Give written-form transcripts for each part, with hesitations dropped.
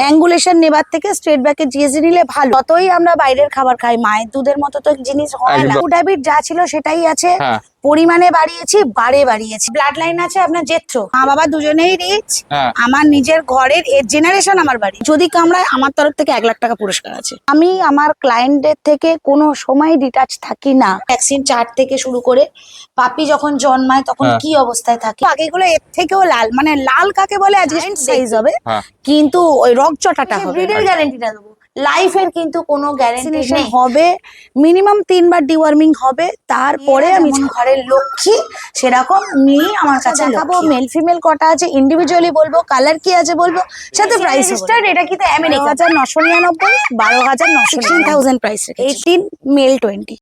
অ্যাঙ্গুলেশন নেবার থেকে স্ট্রেট ব্যাকে জিএসডি নিলে ভালো। যতই আমরা বাইরের খাবার খাই, মায়ের দুধের মতো তো জিনিস হয় না। ফুড হ্যাবিট যা ছিল সেটাই আছে, পরিমাণে বাড়িয়েছি, বাড়িয়েছি। ব্লাড লাইন আছে আপনার জেঠ্র, মা বাবা দুজনেই রিচ। আমার নিজের ঘরের জেনারেশন আমার বাড়ি, যদি কামড়ায় আমার তরফ থেকে 1 লাখ টাকা পুরস্কার আছে। আমি আমার ক্লায়েন্টদের থেকে কোনো সময় ডিটাচ থাকি না। ভ্যাকসিন 4 থেকে শুরু করে পাপি যখন জন্মায় তখন কি অবস্থায় থাকে, আগেগুলো এর থেকেও লাল, মানে লাল কাকে বলে আজকে সাইজ হবে, কিন্তু ওই রকচটাটা হবে। ব্রিডের গ্যারান্টিটা দেবো, লাইফের কিন্তু কোনো গ্যারান্টি নেই। হবে মিনিমাম 3 বার ডিওয়ার্মিং হবে, তারপরে আমি ঘরের লক্ষ্মী সেরকম মেয়ে আমার কাছে দেখাবো। মেল ফিমেল কটা আছে ইন্ডিভিজুয়ালি বলবো, কালার কি আছে বলবো, সাথে প্রাইস স্টার্ট। এটা কিন্তু আমেরিকা 1999, 12,900, 16,000 প্রাইস। 18 মেল 20।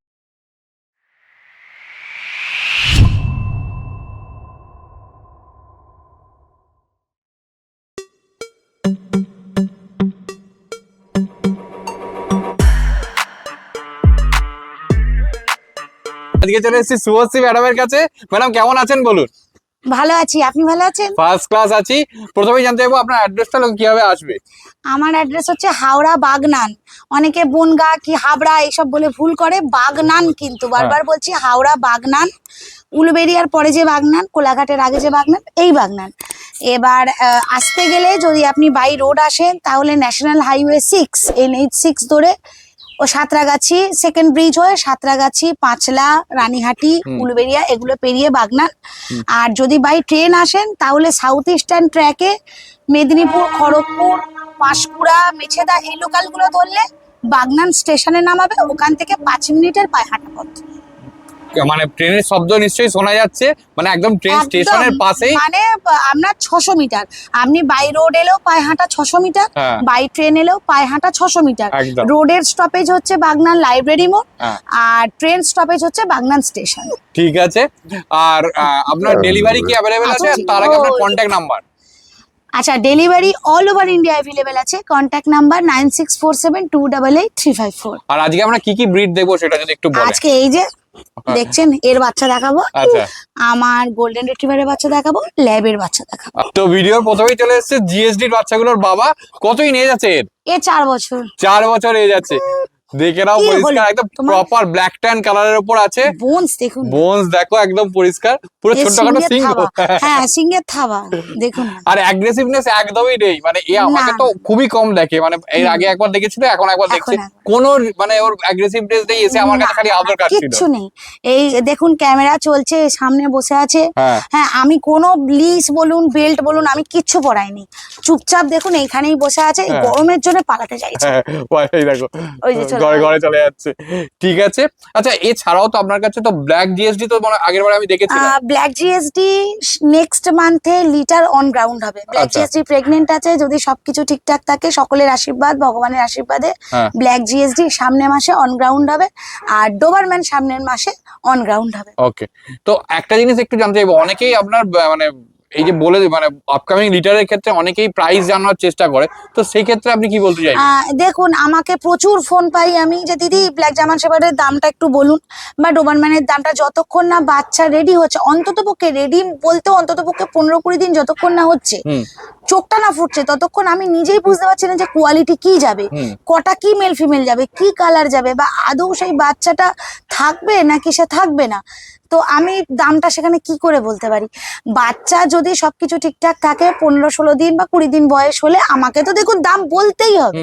আজকে চলে এসেছি শুভশ্রী ম্যাডামের কাছে। ম্যাডাম কেমন আছেন বলুন? ভালো আছি, আপনি ভালো আছেন? ফার্স্ট ক্লাস আছি। প্রথমেই জানতে চাইবো আপনার অ্যাড্রেসটা কিভাবে আসবে? আমার অ্যাড্রেস হচ্ছে হাওড়া বাগনান। অনেকে বনগা কি হাবড়া এইসব বলে ভুল করে, বাগনান কিন্তু বারবার বলছি, হাওড়া বাগনান। উলুবেরিয়ার পরে যে বাগনান, কোলাঘাটের আগে যে বাগনান, এই বাগনান। এবার আসতে গেলে যদি আপনি বাই রোড আসেন তাহলে ন্যাশনাল হাইওয়ে 6 NH6 ধরে ও সাঁতরাগাছি সেকেন্ড ব্রিজ হয়ে সাঁতরাগাছি, পাঁচলা, রানীহাটি, উলুবেরিয়া এগুলো পেরিয়ে বাগনান। আর যদি বাই ট্রেন আসেন তাহলে সাউথ ইস্টার্ন ট্র্যাকে মেদিনীপুর, খড়গপুর, পাঁশকুড়া, মেছেদা এই লোকালগুলো ধরলে বাগনান স্টেশনে নামাবে। ওখান থেকে 5 মিনিটের পায়ে হাঁটা পথ। মানে ট্রেনের শব্দ নিশ্চয়ই শোনা যাচ্ছে, মানে একদম ট্রেন স্টেশনের পাশেই। মানে আপনার 600 মিটার, আপনি বাই রোড এলেও পায়ে হাঁটা 600 মিটার, বাই ট্রেন এলেও পায়ে হাঁটা 600 মিটার। রোডের স্টপেজ হচ্ছে বাগনান লাইব্রেরি মোড়, আর ট্রেন স্টপেজ হচ্ছে বাগনান স্টেশন। ঠিক আছে। আর আপনার ডেলিভারি কি অ্যাভেলেবেল আছে? তার আগে আপনার কন্ট্যাক্ট নাম্বার। আচ্ছা, delivery all over India available আছে। Contact number 9647288354। আর আজকে আমরা কি কি ব্রিড দেখবো সেটা যদি একটু বলেন। আজকে এই যে দেখছেন এর বাচ্চা দেখাবো, আমার গোল্ডেন রিট্রিভারের বাচ্চা দেখাবো, ল্যাবের বাচ্চা দেখাবো। তো ভিডিওর প্রথমেই চলে এসেছে জিএসডি এর বাচ্চাগুলোর বাবা। কতই নিয়ে যাচ্ছে এর? 4 বছর। 4 বছর হয়ে যাচ্ছে। দেখে নাও, পরিষ্কার একদম প্রপার ব্ল্যাক ট্যান কালারের উপর আছে। বোনস দেখুন, বোনস দেখো একদম পরিষ্কার, পুরো ছোটখাটো সিং। হ্যাঁ, সিংয়ের থাবা দেখুন। আর অ্যাগ্রেসিভনেস একদমই নেই, মানে এ আমাকে তো খুবই কম দেখে। মানে এর আগে একবার দেখেছিল, এখন একবার দেখছি, কোন মানে ওর অ্যাগ্রেসিভনেস নেই। এসে আমার কাছে খালি আদর কাটছিল, কিচ্ছু নেই। এই দেখুন ক্যামেরা চলছে, সামনে বসে আছে। হ্যাঁ, আমি কোনো লিস বলুন, বেল্ট বলুন, আমি কিচ্ছু পরাইনি। চুপচাপ দেখুন এইখানেই বসে আছে, গরমের জন্য পালাতে চাইছে। এই দেখো ঘরে চলে যাচ্ছে। ঠিক আছে। আচ্ছা, এছাড়াও তো আপনার কাছে তো ব্ল্যাক জিএসডি তো আগের বার আমি দেখেছি। ব্ল্যাক জিএসডি নেক্সট মান্থে লিটার অন গ্রাউন্ড হবে। ব্ল্যাক জিএসডি প্রেগনেন্ট আছে, যদি সবকিছু ঠিকঠাক থাকে, সকলের আশীর্বাদ, ভগবানের আশীর্বাদে ব্ল্যাক জিএসডি সামনের মাসে অন গ্রাউন্ড হবে, আর ডোবারম্যান সামনের মাসে অন গ্রাউন্ড হবে। ওকে। তো একটা জিনিস একটু জানতে চাইবো, অনেকেই আপনার মানে এই যে বলে মানে আপকামিং লিটারের ক্ষেত্রে অনেকেই প্রাইস জানার চেষ্টা করে, তো সেই ক্ষেত্রে আপনি কি বলতে চাইবেন? দেখুন, আমাকে প্রচুর ফোন পাই আমি যে দিদি ব্ল্যাক জার্মান শেপার্ডের দামটা একটু বলুন, বা ডোবারম্যানের দামটা। যতক্ষণ না বাচ্চা রেডি হচ্ছে, অন্ততপক্ষে রেডি বলতে অন্ততপক্ষে 15-20 দিন যতক্ষণ না হচ্ছে, চোখটা না ফুটছে, ততক্ষণ আমি নিজেই বুঝতে পারছি না যে কোয়ালিটি কি যাবে, কটা কি মেল ফিমেল যাবে, কি কালার যাবে, বা আদৌ সেই বাচ্চাটা থাকবে নাকি সে থাকবে না। তো আমি দামটা সেখানে কি করে বলতে পারি? বাচ্চা যদি সবকিছু ঠিকঠাক থাকে, 15-16 দিন বা 20 দিন বয়স হলে আমাকে তো দেখুন দাম বলতেই হবে,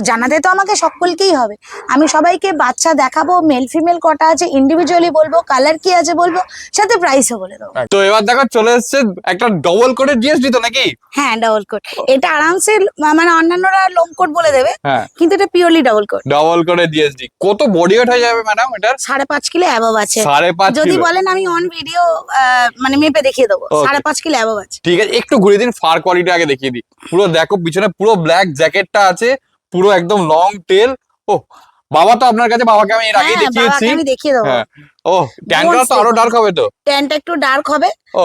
জানাতে তো আমাকে সকলকেই হবে। আমি সবাইকে বাচ্চা দেখাবো, মেল ফিমেল কটা আছে ইন্ডিভিজুয়ালি বলবো, কালার কি আছে বলবো, সাথে প্রাইসও বলে দেবো। তো এবার দেখো চলে এসেছে একটা ডবল কোটের জিএসডি তো নাকি? হ্যাঁ, ডবল কোট। এটা আরামসে, মানে অন্যান্যরা লং কোট বলে দেবে, কিন্তু এটা পিওরলি ডবল কোট। ডবল কোটের জিএসডি। কত বডি ওয়েট হয়ে যাবে ম্যাডাম এটার? 5.5 কিলো অ্যাবভ আছে। 5.5 যদি বলেন আমি অন ভিডিও মানে মেপে দেখিয়ে দেবো, 5.5 কিলো অ্যাবভ আছে। ঠিক আছে, একটু ঘুরে দিন, ফার কোয়ালিটি আগে দেখিয়ে দিই। পুরো দেখো পিছনে পুরো ব্ল্যাক জ্যাকেটটা আছে, পুরো একদম লং টেল। ও বাবা, তো আপনার কাছে বাবাকে আমি এর আগে দেখিয়েছি, আমি দেখিয়ে দেবো। ও ট্যানটা তো আরো ডার্ক হবে তো? ট্যানটা একটু ডার্ক হবে। ও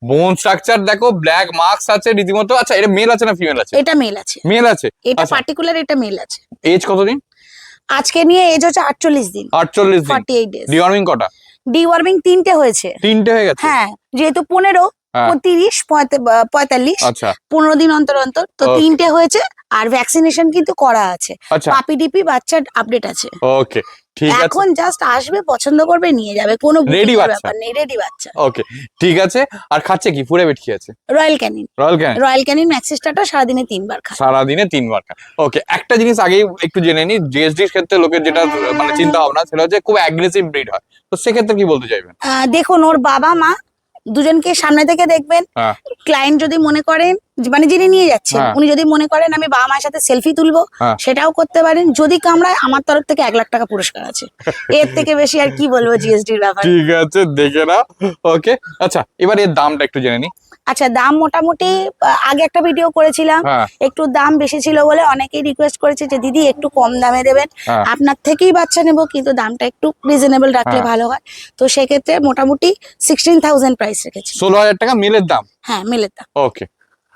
বোন স্ট্রাকচার দেখো, ব্ল্যাক মার্কস আছে রীতিমতো। আচ্ছা, এটা মেল আছে না ফিমেল আছে? এটা মেল আছে। মেল আছে, এটা পার্টিকুলার, এটা মেল আছে। এজ কতদিন? আজকে নিয়ে এজ হচ্ছে 48 দিন। 48 দিন। 48 ডেজ। ডিওয়ার্মিং কটা? ডিওয়ার্মিং 3টে হয়েছে। 3টে হয়ে গেছে? হ্যাঁ, যেহেতু 15 হ্যাঁ। 30-45 আচ্ছা 15 দিন অন্তর অন্তর তো Okay. 3টে হয়েছে আর ভ্যাকসিনেশন কিন্তু করা আছে, আচ্ছা পাপি ডিপি বাচ্চার আপডেট আছে। ওকে ঠিক আছে এখন জাস্ট আসবে, পছন্দ করবে, নিয়ে যাবে, কোনো Ready বুকিং বাচ্চা? ব্যাপার নেই, রেডি বাচ্চা। ওকে ঠিক আছে। আর খাচ্ছে কি ফুড হ্যাবিট কি আছে? Royal Canin, Royal can Royal Canin maxi স্টারটা সারাদিনে 3 বার খায়। সারাদিনে 3 বার খায়। ওকে একটা জিনিস আগেই একটু জেনে নি, জিএসডির ক্ষেত্রে লোকের যেটা মানে চিন্তা ভাবনা সেটা হচ্ছে খুব অ্যাগ্রেসিভ ব্রিড হয়, তো সেক্ষেত্রে কি বলতে চাইবেন? দেখুন ওর বাবা মা দুজনকে সামনে থেকে দেখবেন। হ্যাঁ ক্লায়েন্ট যদি মনে করেন মানে যিনি নিয়ে যাচ্ছেন হ্যাঁ। উনি যদি মনে করেন আমি বাবা মায়ের সাথে সেলফি তুলবো, হ্যাঁ। সেটাও করতে পারেন। যদি কামড়ায় আমার তরফ থেকে 1 লাখ টাকা পুরস্কার আছে। এর থেকে বেশি আর কি বলবো জিএসডির ব্যাপারে। ঠিক আছে দেখে না। ওকে আচ্ছা এবার এর দামটা একটু জেনে নি। আচ্ছা দাম মোটামুটি আগে একটা ভিডিও করেছিলাম, হ্যাঁ একটু দাম বেশি ছিল বলে অনেকেই রিকোয়েস্ট করেছে যে দিদি একটু কম দামে দেবেন, হ্যাঁ আপনার থেকেই বাচ্চা নেবো কিন্তু দামটা একটু রিজনেবল রাখলে হ্যাঁ। ভালো হয়। তো সেক্ষেত্রে মোটামুটি 16,000 প্রাইস রেখেছি। 16,000 টাকা মেলের দাম। হ্যাঁ মেলের দাম। ওকে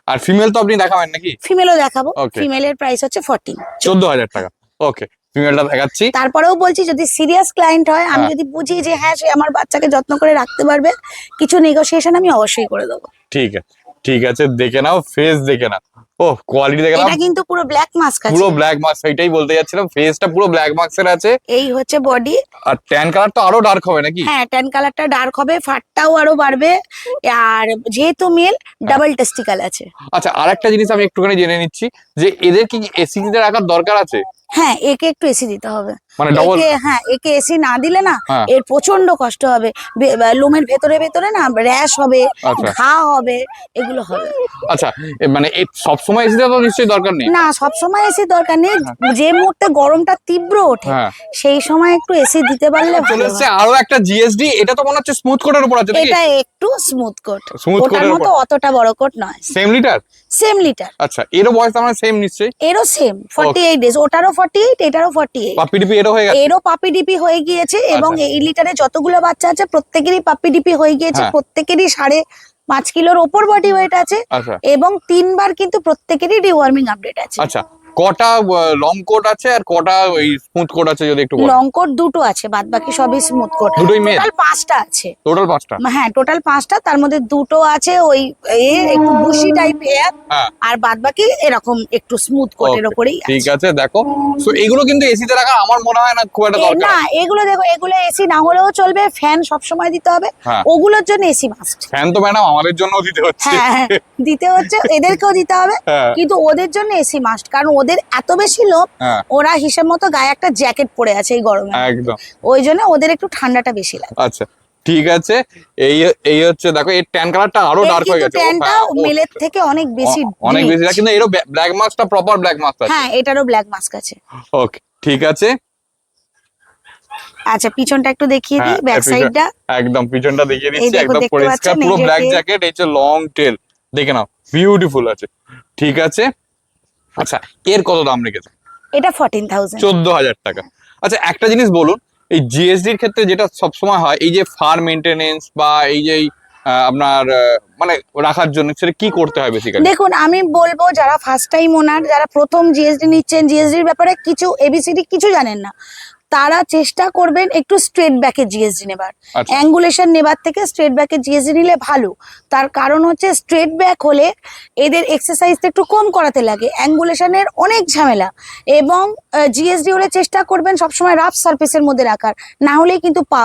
আর ফিমেল তো আপনি দেখাবেন নাকি? ফিমেলও দেখাবো, Okay. ফিমেলের প্রাইস হচ্ছে 14। 14,000 টাকা। ওকে ফিমেলটা দেখাচ্ছি। তারপরেও বলছি যদি সিরিয়াস ক্লায়েন্ট হয়, আমি হ্যাঁ। যদি বুঝি যে হ্যাঁ সে আমার বাচ্চাকে যত্ন করে রাখতে পারবে, কিছু নেগোসিয়েশন আমি অবশ্যই করে দেবো। ঠিক আছে ঠিক আছে দেখে নাও, ফেস দেখে নাও, ও কোয়ালিটি দেখে নাও, এটা কিন্তু পুরো ব্ল্যাক মাস্ক আছে, পুরো ব্ল্যাক মার্কস, সেইটাই বলতে যাচ্ছিলাম, ফেসটা পুরো ব্ল্যাক মার্কসের আছে। এই হচ্ছে বডি। আর ট্যান কালার তো আরো ডার্ক হবে নাকি? হ্যাঁ ট্যান কালারটা ডার্ক হবে, ফাটটাও আরো বাড়বে, আর যেহেতু মেল ডাবল টেস্টিকাল আছে। আচ্ছা আর একটা জিনিস আমি একটুখানি জেনে নিচ্ছি যে এদের কি এসি তে রাখার দরকার আছে? হ্যাঁ একে একটু এসি দিতে হবে, মানে ডবল? একে এসি না দিলে না হ্যাঁ। এর প্রচন্ড কষ্ট হবে, লোমের ভেতরে ভেতরে না র্যাশ হবে, আচ্ছা। ঘা হবে, এগুলো হবে। আচ্ছা মানে সব সময় এসি তো নিশ্চয়ই দরকার নেই? না সবসময় এসি দরকার নেই, যে মুহূর্তে গরমটা তীব্র ওঠে হ্যাঁ সেই সময় একটু এসি দিতে পারলে চলে ভালো এসছে হয়। আরো একটা জিএসডি, এটা তো মনে হচ্ছে স্মুথ কোটের উপর আছে নাকি? এটা একটু স্মুথ কোট, Smooth coat ওটার এর মতো উপর। অতটা বড় কোট নয়, সেম লিটার? সেম লিটার, আচ্ছা এরও বয়স আমার সেম নিশ্চয়ই? এরও সেম 48 ডেজ, ওটারও 48, এটারও 48। পাপি ডিপি এরও হয়ে গেছে? এরও পাপি ডিপি হয়ে গিয়েছে এবং আচ্ছা। এই লিটারে যতগুলো বাচ্চা আছে প্রত্যেকেরই পাপি ডিপি হয়ে গিয়েছে, হ্যাঁ। প্রত্যেকেরই 5.5 কিলোর ওপর বডি ওয়েট আছে আচ্ছা এবং 3 বার কিন্তু প্রত্যেকেরই ডিওয়ার্মিং আপডেট আছে। আচ্ছা কটা লং কোট আছে আর কটা ওই স্মুথ কোট আছে যদি একটু বলেন? লং কোট দুটো আছে, বাদ বাকি সবই স্মুথ কোট। দুটোই মেল? টোটাল 5টা আছে। টোটাল 5টা? হ্যাঁ টোটাল 5টা, তার মধ্যে দুটো আছে ওই একটু বুশি টাইপ হেয়ার, হ্যাঁ আর বাদ বাকি এরকম একটু স্মুথ কোটের Okay, ওপরেই ঠিক আছে। আছে দেখো। সো এগুলো কিন্তু এসিতে রাখা আমার মনে হয় না খুব একটা দরকার। না এগুলো দেখো, এগুলো এসি না হলেও চলবে, ফ্যান সব সময় দিতে হবে, হ্যাঁ। ওগুলোর জন্য এসি মাস্ট। ফ্যান তো ম্যাডাম আমাদের জন্য দিতে হচ্ছে। হ্যাঁ দিতে হচ্ছে, এদেরকেও দিতে হবে, হ্যাঁ কিন্তু ওদের জন্য এসি মাস্ট, কারণ ওদের এত বেশি লোভ, হ্যাঁ ওরা হিসেব মতো গায়ে একটা জ্যাকেট পরে আছে এই গরমে, একদম। ওই জন্য ওদের একটু ঠান্ডাটা বেশি লাগে। আচ্ছা ঠিক আছে এই এই হচ্ছে দেখো এর ট্যান কালারটা আরো এর ডার্ক হয়ে কিন্তু গেছে। ট্যানটা মেলের থেকে অনেক বেশি অনেক বেশি, rich। কিন্তু এরও ব্ল্যাক মার্কসটা প্রপার ব্ল্যাক মার্কস আছে। হ্যাঁ এটারও ব্ল্যাক মাস্ক আছে। ওকে ঠিক আছে। আচ্ছা পিছনটা একটু দেখিয়ে দিই, হ্যাঁ, ব্যাক পিছন- সাইডটা। একদম পিছনটা দেখিয়ে দিচ্ছি, দেখো, একদম দেখতে পরিষ্কার পাচ্ছেন, পুরো এই যে ব্ল্যাক tail। জ্যাকেট, এই যে লং টেল দেখে নাও, বিউটিফুল আছে। ঠিক আছে আচ্ছা এর কত দাম রেখেছে? এটা 14,000। 14,000 টাকা। আচ্ছা একটা জিনিস বলুন, এই জিএসডির ক্ষেত্রে যেটা সবসময় হয় এই যে ফার মেনটেনেন্স বা এই যে আপনার মানে রাখার জন্য সেটা কি করতে হয় বেসিক্যালি? দেখুন আমি বলবো যারা ফার্স্ট টাইম ওনার, যারা প্রথম জিএসডি নিচ্ছেন, জিএসডির ব্যাপারে কিছু এবিসিডি কিছু জানেন না, তারা চেষ্টা করবেন একটু স্ট্রেট ব্যাকে জিএসডি নেবার, আচ্ছা। অ্যাঙ্গুলেশন নেবার থেকে স্ট্রেট ব্যাকে জিএসডি নিলে ভালো। তার কারণ হচ্ছে স্ট্রেট ব্যাক হলে এদের এক্সারসাইজটা একটু কম করাতে লাগে, অ্যাঙ্গুলেশনের অনেক ঝামেলা, এবং জিএসডি হলে চেষ্টা করবেন সবসময় রাফ সারফেসের মধ্যে রাখার, না হলেই কিন্তু পা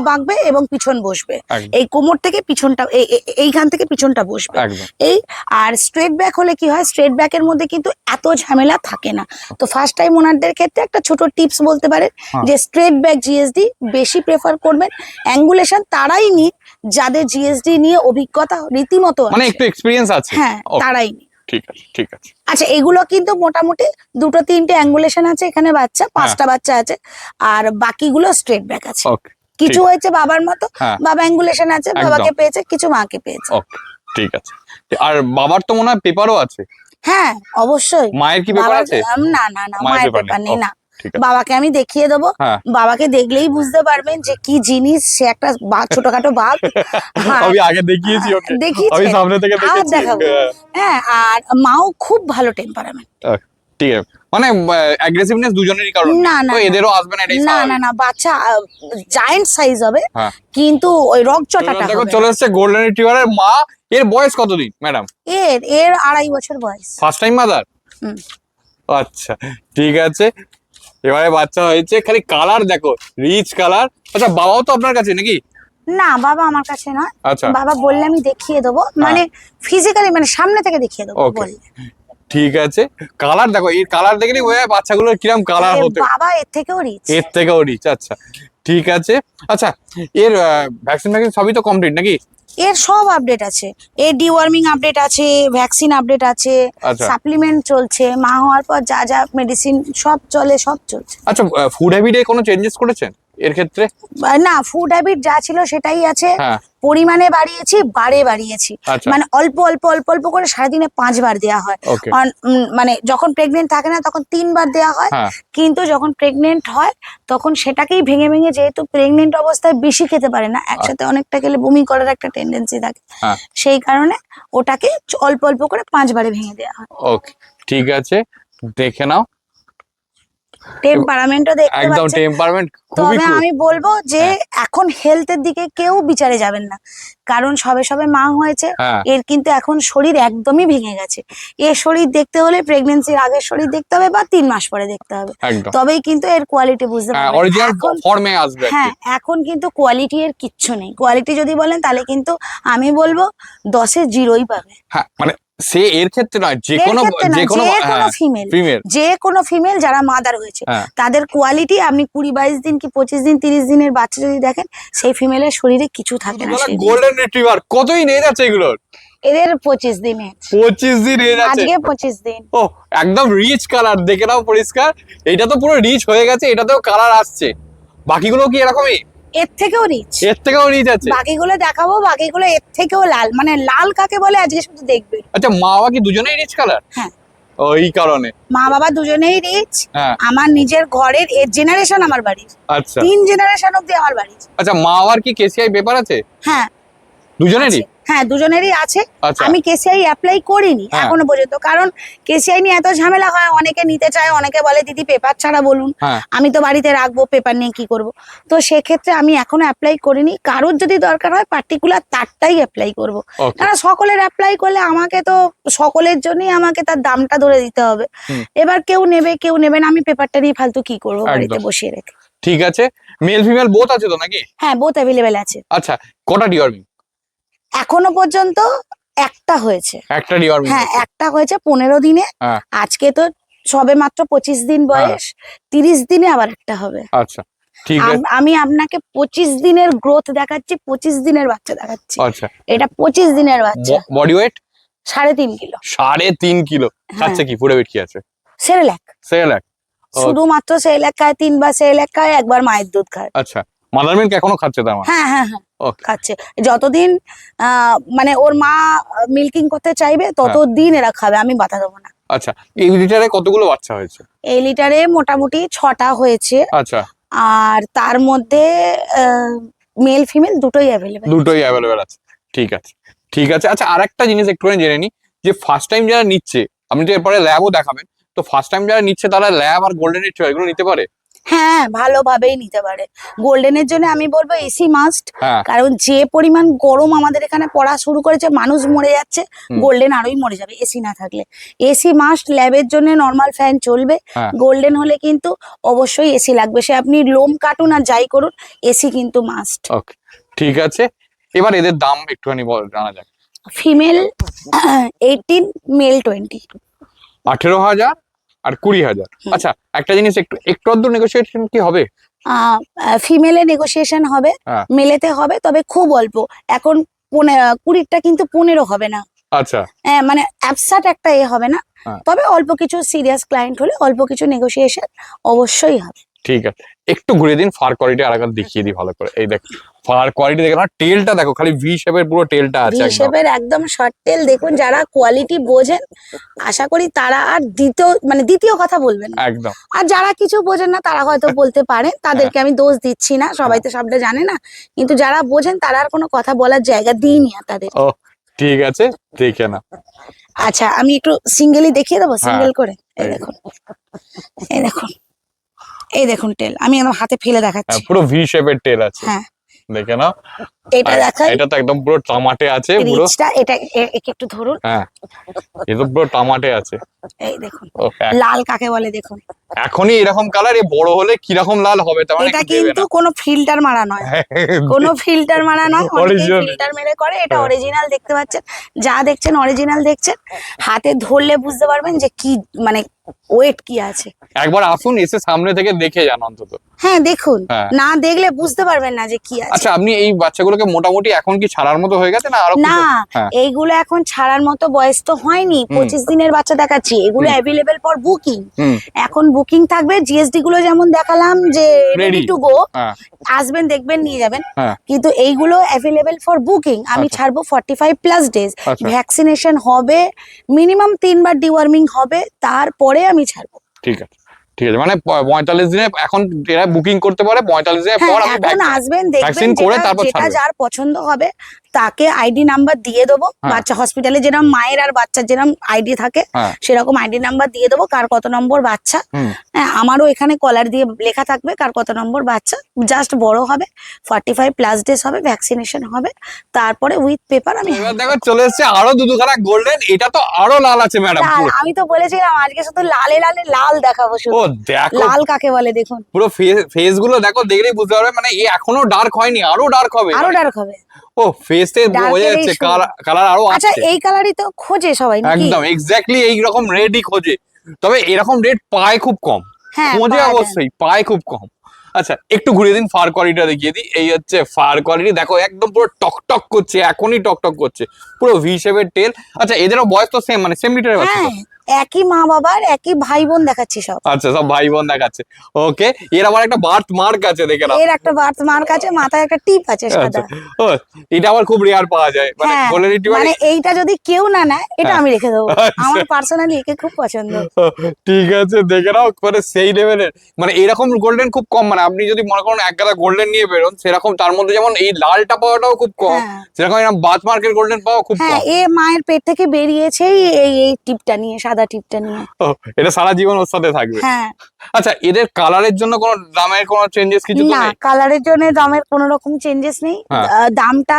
বাঁকবে এবং পিছন বসবে, একদম। এই কোমর থেকে পিছনটা এইখান থেকে পিছনটা বসবে একদম। এই। আর স্ট্রেট ব্যাক হলে কি হয়, স্ট্রেট ব্যাকের মধ্যে কিন্তু এত ঝামেলা থাকে না। তো ফার্স্ট টাইম ওনারদের ক্ষেত্রে একটা ছোট টিপস বলতে পারেন হ্যাঁ। যে স্ট্রেট ব্যাক জিএসডি বেশি প্রেফার করবেন। অ্যাঙ্গুলেশন তারাই নিক যাদের জিএসডি নিয়ে অভিজ্ঞতা রীতিমতো মানে আছে। একটু এক্সপেরিয়েন্স আছে। হ্যাঁ Okay, তারাই নিক। ঠিক আছে ঠিক আছে। আচ্ছা এগুলো কিন্তু মোটামুটি 2-3টে অ্যাঙ্গুলেশন আছে এখানে, বাচ্চা 5টা বাচ্চা আছে, আর বাকিগুলো স্ট্রেট ব্যাক আছে। ওকে কিছু হয়েছে বাবার মতো, হ্যাঁ। বাবা অ্যাঙ্গুলেশন আছে, একদম। বাবাকে পেয়েছে, কিছু মাকে পেয়েছে। ওকে ঠিক আছে। আর বাবার তো মনে হয় পেপারও আছে? হ্যাঁ অবশ্যই। মায়ের কি পেপার আছে? না মায়ের পেপার নেই না। ঠিক আছে। বাবাকে আমি দেখিয়ে দেবো, হ্যাঁ। বাবাকে দেখলেই বুঝতে পারবেন যে কি জিনিস, সে একটা ছোটখাটো বাঘ। আমি আগে দেখিয়েছি ওকে, দেখিয়েছেন? আমি সামনে থেকে আর দেখেছি। দেখাবো। হ্যাঁ আর মাও খুব ভালো টেম্পারামেন্ট। ঠিক আছে মানে অ্যাগ্রেসিভনেস দুজনেরই কারণ না না তো এদেরও আসবে না এটাই না স্বাভাবিক। না না বাচ্চা জায়ান্ট সাইজ হবে, হ্যাঁ। কিন্তু ওই রকচটাটা দেখো হবে চলে না। এসেছে গোল্ডেন রিট্রিভারের মা। এর বয়স কতদিন ম্যাডাম? এর এর 2.5 বছর বয়স। First time mother? হুম। আচ্ছা ঠিক আছে, এবারে বাচ্চা হয়েছে, খালি কালার দেখো, রিচ কালার। আচ্ছা বাবাও তো আপনার কাছে নাকি? না বাবা আমার কাছে না, আচ্ছা বাবা বললে আমি দেখিয়ে দেবো, মানে ফিজিক্যালি মানে সামনে থেকে দেখিয়ে দেবো Okay. বললে। ঠিক আছে, কালার দেখো, এই কালার দেখলেই বোঝা যায় বাচ্চাগুলোর কিরম কালার হতে, বাবা এর থেকেও রিচ। এর থেকেও রিচ। আচ্ছা ঠিক আছে। আচ্ছা এর ভ্যাকসিন সবই তো কমপ্লিট নাকি? এর সব আপডেট আছে, এর ডিওয়ার্মিং আপডেট আছে, ভ্যাকসিন আপডেট আছে, আচ্ছা। সাপ্লিমেন্ট চলছে, মা হওয়ার পর যা যা মেডিসিন সব চলে, সব চলছে। আচ্ছা ফুড হ্যাবিটে কোনো চেঞ্জেস করেছেন এর ক্ষেত্রে? না ফুড হ্যাবিট যা ছিল সেটাই আছে, হ্যাঁ পরিমাণে বাড়িয়েছি, বাড়িয়েছি, আচ্ছা মানে অল্প অল্প অল্প অল্প করে সারাদিনে 5 বার দেওয়া হয়। ওকে মানে যখন প্রেগনেন্ট থাকে না তখন 3 বার দেওয়া হয়, হ্যাঁ কিন্তু যখন প্রেগনেন্ট হয় তখন সেটাকেই ভেঙে ভেঙে, যেহেতু প্রেগনেন্ট অবস্থায় বেশি খেতে পারে না, একসাথে অনেকটা খেলে বমি করার একটা টেন্ডেন্সি থাকে, হ্যাঁ সেই কারণে ওটাকে অল্প অল্প করে 5 বারে ভেঙে দেওয়া হয়। ওকে ঠিক আছে, দেখে নাও টেম্পারামেন্টও দেখতে একদম পাচ্ছেন। টেম্পারমেন্ট খুবই তবে আমি বলবো যে এখন হেলথের দিকে কেউ বিচারে যাবেন না, কারণ সবে সবে মা হয়েছে, হ্যাঁ এর কিন্তু এখন শরীর একদমই ভেঙে গেছে। এর শরীর দেখতে হলে প্রেগনেন্সির আগের শরীর দেখতে হবে বা 3 মাস পরে দেখতে হবে, একদম তবেই কিন্তু এর কোয়ালিটি বুঝতে হ্যাঁ পারবেন। অরিজিনাল এখন ফর্মে আসবে আর কি। হ্যাঁ এখন কিন্তু কোয়ালিটি এর কিচ্ছু নেই, কোয়ালিটি যদি বলেন তাহলে কিন্তু আমি বলবো 10-এ 0ই পাবে। হ্যাঁ মানে সে এর ক্ষেত্রে নয়, যে এর কোনো ক্ষেত্রে না, যে কোনো ফিমেল, ফিমেল যে কোনো ফিমেল যারা মাদার হয়েছে হ্যাঁ তাদের কোয়ালিটি, আপনি 20-22 দিন কি 25 দিন 30 দিনের বাচ্চা যদি দেখেন, সেই ফিমেলের শরীরে কিছু থাকে না। সেই গোল্ডেন রিট্রিভার কতই নিয়ে যাচ্ছে এগুলোর? এদের 25 দিনে, 25 দিন নিয়ে যাচ্ছে। আজকে 25 দিন। ও একদম রিচ কালার, দেখে নাও পরিষ্কার, এটা তো পুরো রিচ হয়ে গেছে, এটাতেও কালার আসছে। বাকিগুলো কি এরকমই? এর থেকেও রিচ, এর থেকেও রিচ আছে? বাকিগুলো দেখাবো, বাকিগুলো এর থেকেও লাল, মানে লাল কাকে বলে আজকে শুধু দেখবে। আচ্ছা মা বাবা কি দুজনেই রিচ কালার? হ্যাঁ ওই কারণে মা বাবা দুজনেই রিচ। হ্যাঁ আমার নিজের ঘরের এর জেনারেশন, আমার বাড়ির আচ্ছা 3 জেনারেশন অব্দি আমার বাড়ির। আচ্ছা মা বাবার কি কেসিআই পেপার আছে হ্যাঁ দুজনেরই? আছে। হ্যাঁ দুজনেরই আছে। আচ্ছা আমি কেসিআই অ্যাপ্লাই করিনি হ্যাঁ। এখনো পর্যন্ত, কারণ কেসিআই নিয়ে এত ঝামেলা হয়, অনেকে নিতে চায়, অনেকে বলে দিদি পেপার ছাড়া বলুন, হ্যাঁ আমি তো বাড়িতে রাখবো, পেপার নিয়ে কি করব। তো সেক্ষেত্রে আমি এখনো অ্যাপ্লাই করিনি, কারোর যদি দরকার হয় পার্টিকুলার তারটাই অ্যাপ্লাই করব, ওকে কারণ সকলের অ্যাপ্লাই করলে আমাকে তো সকলের জন্যই আমাকে তার দামটা ধরে দিতে হবে। হুম। এবার কেউ নেবে কেউ নেবে না, আমি পেপারটা নিয়ে ফালতু কি করবো বাড়িতে একদম। বসিয়ে রেখে। ঠিক আছে, মেল ফিমেল বোথ আছে তো নাকি? হ্যাঁ বোথ অ্যাভেলেবেল আছে। আচ্ছা কটা ডিওয়ার্মিং? এখনো পর্যন্ত একটা হয়েছে। একটা ডিওয়ার্মিং? হ্যাঁ একটা হয়েছে 15 দিনে, হ্যাঁ আজকে তো সবে মাত্র 25 দিন বয়স, 30 দিনে আবার একটা হবে। আচ্ছা ঠিক আছে আমি আপনাকে 25 দিনের গ্রোথ দেখাচ্ছি, 25 দিনের বাচ্চা দেখাচ্ছি। আচ্ছা এটা 25 দিনের বাচ্চা, বডি ওয়েট 3.5 কিলো। 3.5 কিলো? খাচ্ছে কি ফুড হ্যাবিট কি আছে? Cerelac, Cerelac? শুধুমাত্র সেরেল্যাক খায়, 3 বার সেরেল্যাক খায়, 1 বার মায়ের দুধ খায়। আচ্ছা মাদার মিল্ক এখনো খাচ্ছে তার মানে? হ্যাঁ হ্যাঁ হ্যাঁ ওকে খাচ্ছে, যতদিন মানে ওর মা মিল্কিং করতে চাইবে হ্যাঁ। ততদিন এরা খাবে, আমি বাধা দেবো না। আচ্ছা এই লিটারে কতগুলো বাচ্চা হয়েছে? এই লিটারে মোটামুটি 6টা হয়েছে, আচ্ছা আর তার মধ্যে মেল ফিমেল দুটোই অ্যাভেলেবেল। দুটোই অ্যাভেলেবেল আছে, ঠিক আছে ঠিক আছে। আচ্ছা আরেকটা জিনিস একটুখানি জেনে নি, যে ফার্স্ট টাইম যারা নিচ্ছে, আপনি তো এরপরে ল্যাবও দেখাবেন, তো ফার্স্ট টাইম যারা নিচ্ছে তারা ল্যাব আর গোল্ডেন রিট্রিভার এগুলো নিতে পারে? হ্যাঁ ভালোভাবেই নিতে পারে। গোল্ডেনের জন্য আমি বলবো এসি মাস্ট, হ্যাঁ কারণ যে পরিমাণ গরম আমাদের এখানে পড়া শুরু করেছে, মানুষ মরে যাচ্ছে, হুম। গোল্ডেন আরোই মরে যাবে এসি না থাকলে। এসি মাস্ট, ল্যাবের জন্য নর্মাল ফ্যান চলবে, হ্যাঁ গোল্ডেন হলে কিন্তু অবশ্যই এসি লাগবে, সে আপনি লোম কাটুন আর যাই করুন, এসি কিন্তু মাস্ট। ওকে ঠিক আছে, এবার এদের দাম একটুখানি জানা যাক। Female 18, male 20। 18,000 আর 20,000। হুম। আচ্ছা একটা জিনিস একটু একটু আধটু নেগোসিয়েশন কি হবে? ফিমেলে নেগোসিয়েশন হবে, হ্যাঁ। মেলেতে হবে, তবে খুব অল্প। এখন 20টা কিন্তু 15 হবে না, আচ্ছা মানে অ্যাবসার্ট একটা হবে না, হ্যাঁ। তবে অল্প কিছু সিরিয়াস ক্লায়েন্ট হলে অল্প কিছু নেগোসিয়েশন অবশ্যই হবে। ঠিক আছে, একটু ঘুরে দিন ফার কোয়ালিটি আরেকবার দেখিয়ে দিই ভালো করে। এই দেখ ফার কোয়ালিটি দেখে না, টেলটা দেখো, খালি ভি শেপের পুরো টেলটা আছে একদম। হিসেবের একদম শর্ট টেল দেখুন, যারা কোয়ালিটি বোঝেন আশা করি তারা আর দ্বিতীয় কথা বলবেন না। একদম আর যারা কিছু বোঝেন না তারা হয়তো বলতে পারেন, তাদেরকে আমি দোষ দিচ্ছি না, সবাই তো সবটা জানে না, কিন্তু যারা বোঝেন তারা আর কোনো কথা বলার জায়গা দিইনি আর তাদের। ও ঠিক আছে দেখে না। আচ্ছা আমি একটু সিঙ্গেলই দেখিয়ে দেবো, সিঙ্গেল করে। এই দেখুন, এই দেখুন, এই দেখুন টেল, আমি একদম হাতে ফেলে দেখাচ্ছি। পুরো ভি শেপের টেল আছে, হ্যাঁ দেখে নাও। এটা দেখাই, এটা তো একদম পুরো টামাটে আছে পুরো। রিচটা এটা একে একটু ধরুন। হ্যাঁ, এটা পুরো টামাটে আছে। এই দেখুন Okay. লাল কাকে বলে দেখুন। এখনই এরকম কালার, এ বড় হলে কিরকম লাল হবে তার মানে এটা একটু দেবে কিন্তু না। কোনো ফিল্টার মারা নয়, কোনো ফিল্টার মারা নয়, অনেকে Original. ফিল্টার মেরে করে, এটা হ্যাঁ। অরিজিনাল দেখতে পাচ্ছেন, যা দেখছেন অরিজিনাল দেখছেন। হাতে ধরলে বুঝতে পারবেন যে কি মানে ওয়েট কি আছে। একবার আসুন, এসে সামনে থেকে দেখে যান অন্তত। হ্যাঁ দেখুন, হ্যাঁ। না দেখলে বুঝতে পারবেন না যে কি আছে। আচ্ছা, আপনি এই বাচ্চাগুলোকে মোটামুটি এখন কি ছাড়ার মতো হয়ে গেছে না আরো না, হ্যাঁ। এইগুলো এখন ছাড়ার মতো বয়স তো হয়নি, 25 দিনের বাচ্চা দেখাচ্ছি, এগুলো অ্যাভেলেবেল ফর বুকিং। হুম। এখন বুকিং থাকবে, জিএসডি গুলো যেমন দেখালাম যে রেডি Ready. টু গো, হ্যাঁ। আসবেন দেখবেন নিয়ে যাবেন, হ্যাঁ। কিন্তু এইগুলো অ্যাভেলেবেল ফর বুকিং। আমি আচ্ছা। ছাড়বো 45+ ডেজ, আচ্ছা। ভ্যাকসিনেশন হবে, মিনিমাম 3 বার ডিওয়ার্মিং হবে, তারপরে আমি ছাড়বো। ঠিক আছে, ঠিক আছে, মানে 45 দিনে এখন এরা বুকিং করতে পারে, 45 দিনের পর হ্যাঁ, আমি এখন আসবেন দেখবেন, ভ্যাকসিন করে তারপর যেটা ছাড়বে। যার পছন্দ হবে তাকে আইডি নাম্বার দিয়ে দেবো। হ্যাঁ। বাচ্চা হসপিটালে যেরকম মায়ের আর বাচ্চার যেরকম আইডি থাকে, হ্যাঁ। সেরকম আইডি নাম্বার দিয়ে দেবো, কার কত নম্বর বাচ্চা। হুম। হ্যাঁ, আমারও এখানে কলার দিয়ে লেখা থাকবে কার কত নম্বর বাচ্চা। জাস্ট বড় হবে, 45+ ডেজ হবে, ভ্যাকসিনেশন হবে, তারপরে উইথ পেপার আমি এবার দেখো চলে এসেছে আরো দুখানা গোল্ডেন, এটা তো আরো লাল আছে ম্যাডাম। লাল, আমি তো বলেছিলাম আজকে শুধু লালে লালে লাল দেখাবো ও শুধু। দেখো লাল কাকে বলে দেখুন, পুরো ফেস গুলো দেখো, দেখলেই বুঝতে পারবে মানে এ এখনো ডার্ক হয়নি, আরো ডার্ক হবে। আরো ডার্ক হবে। ও ফেসে Dark বোঝা এরই যাচ্ছে শুরু। কালার আরো আচ্ছা, আছে। এই কালারই তো খোঁজে সবাই নাকি? একদম এক্স্যাক্টলি এই রকম রেডই খোঁজে, তবে এরকম রেড পায় খুব কম। হ্যাঁ, খোঁজে পাওয়া যায় না। অবশ্যই, পায় খুব কম। আচ্ছা, একটু ঘুরিয়ে দিন, ফার কোয়ালিটিটা দেখিয়ে দিই। এই হচ্ছে ফার কোয়ালিটি, দেখো একদম পুরো টকটক করছে, এখনই টকটক করছে, পুরো ভি শেপের টেল। আচ্ছা, এদেরও বয়স তো সেম, মানে সেম লিটারের বাচ্চা তো? হ্যাঁ, একই মা বাবার, একই ভাই বোন দেখাচ্ছি সব। আচ্ছা, সব ভাই বোন দেখাচ্ছে। ওকে, এর আবার একটা বার্থ মার্ক আছে, দেখে নাও। এর একটা বার্থ মার্ক আছে, মাথায় একটা টিপ আছে সাদা। আচ্ছা, ও এটা আবার খুব রেয়ার পাওয়া যায়, মানে হ্যাঁ, গোল্ডেন রিট্রিভার। মানে এইটা যদি কেউ না নেয়, এটা হ্যাঁ। আমি রেখে দেবো। আচ্ছা। আমার পার্সোনালি একে খুব পছন্দ। ঠিক আছে, দেখে নাও, মানে সেই লেভেলের, মানে এরকম গোল্ডেন খুব কম। মানে আপনি যদি মনে করেন এক গাদা গোল্ডেন নিয়ে বেরোন, সেরকম তার মধ্যে যেমন এই লালটা পাওয়াটাও খুব কম, হ্যাঁ। সেরকম এরকম বাথ মার্কের গোল্ডেন পাওয়া খুব হ্যাঁ, কম। এ মায়ের পেট থেকে বেরিয়েছেই এই টিপটা নিয়ে, সাদা টিপটা নিয়ে। ও, এটা সারা জীবন ওর সাথে থাকবে। হ্যাঁ, আচ্ছা, এদের কালারের জন্য কোনো দামের কোনো চেঞ্জেস কিছু তো না নেই? কালারের জন্য দামের কোনো রকম চেঞ্জেস নেই। হ্যাঁ। দামটা